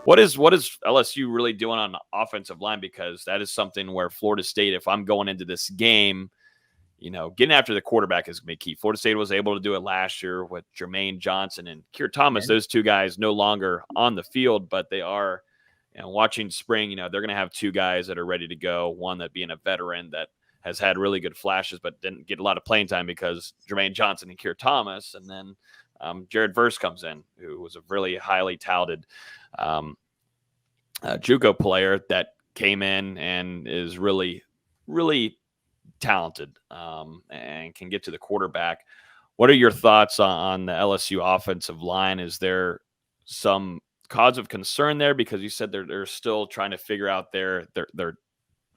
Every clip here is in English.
What is LSU really doing on the offensive line? Because that is something where Florida State, if I'm going into this game, getting after the quarterback is going to be key. Florida State was able to do it last year with Jermaine Johnson and Keir Thomas. Those two guys no longer on the field, but they are. Watching spring, they're going to have two guys that are ready to go. One that being a veteran that has had really good flashes, but didn't get a lot of playing time because Jermaine Johnson and Keir Thomas. And then Jared Verse comes in, who was a really highly touted JUCO player that came in and is really, really talented and can get to the quarterback. What are your thoughts on the LSU offensive line? Is there some cause of concern there? Because you said they're still trying to figure out their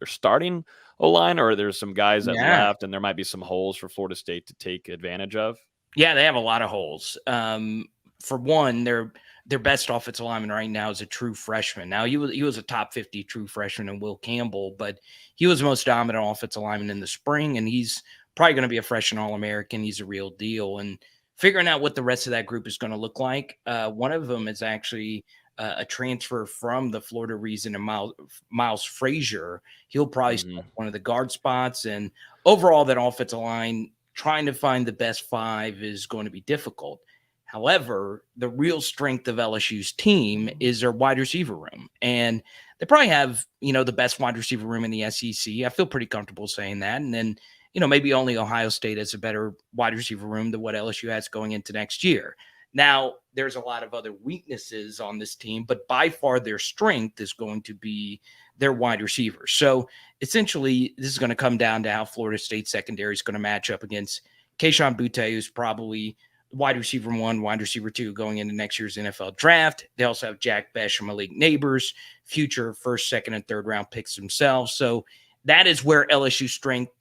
starting O-line, or there's some guys that left and there might be some holes for Florida State to take advantage of? Yeah, they have a lot of holes. For one, their best offensive lineman right now is a true freshman. Now, he was a top 50 true freshman in Will Campbell, but he was the most dominant offensive lineman in the spring, and he's probably going to be a freshman All-American. He's a real deal. And figuring out what the rest of that group is going to look like, one of them is actually a transfer from the Florida Reason, and Miles Frazier. He'll probably start one of the guard spots. And overall, that offensive line, trying to find the best five is going to be difficult. However, the real strength of LSU's team is their wide receiver room. And they probably have, the best wide receiver room in the SEC. I feel pretty comfortable saying that. And then, maybe only Ohio State has a better wide receiver room than what LSU has going into next year. Now, there's a lot of other weaknesses on this team, but by far their strength is going to be their wide receivers. So essentially, this is going to come down to how Florida State secondary is going to match up against Kayshon Boutte, who's probably wide receiver 1, wide receiver 2 going into next year's NFL draft. They also have Jack Besh and Malik Neighbors, future first, second, and third round picks themselves. So that is where LSU's strength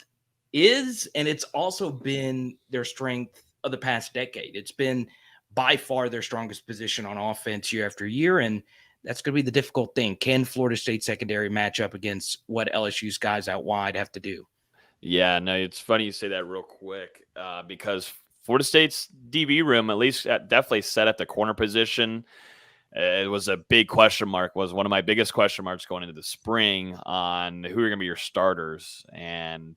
is, and it's also been their strength of the past decade. It's been by far their strongest position on offense year after year, and that's going to be the difficult thing. Can Florida State secondary match up against what LSU's guys out wide have to do? Yeah, no, it's funny you say that real quick because Florida State's DB room, at least definitely set at the corner position. It was a big question mark, was one of my biggest question marks going into the spring on who are going to be your starters. And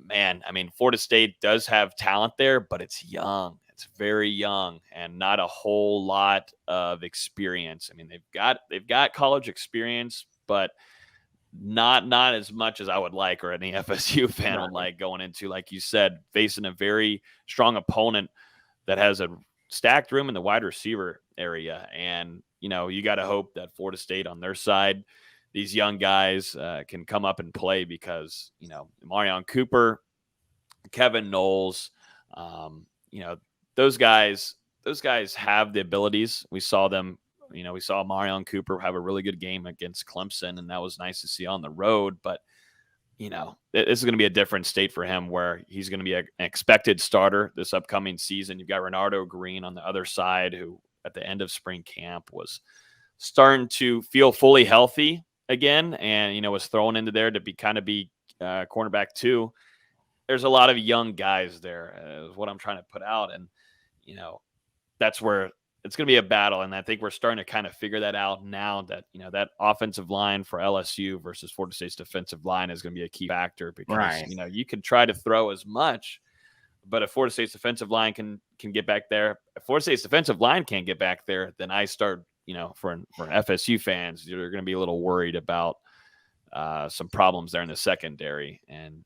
man, I mean, Florida State does have talent there, but it's young. It's very young and not a whole lot of experience. I mean, they've got college experience, but not as much as I would like, or any FSU fan would like, going into, like you said, facing a very strong opponent that has a stacked room in the wide receiver area. And, you got to hope that Florida State on their side, these young guys can come up and play because, Marion Cooper, Kevin Knowles, those guys have the abilities. We saw them. We saw Marion Cooper have a really good game against Clemson, and that was nice to see on the road. But, this is going to be a different state for him where he's going to be an expected starter this upcoming season. You've got Renardo Green on the other side, who at the end of spring camp was starting to feel fully healthy again and, was thrown into there to be cornerback 2. There's a lot of young guys there is what I'm trying to put out. And, that's where it's going to be a battle. And I think we're starting to kind of figure that out now that, that offensive line for LSU versus Florida State's defensive line is going to be a key factor because, you can try to throw as much, but if Florida State's defensive line can get back there, if Florida State's defensive line can't get back there, then I start, for FSU fans, you're going to be a little worried about some problems there in the secondary. And,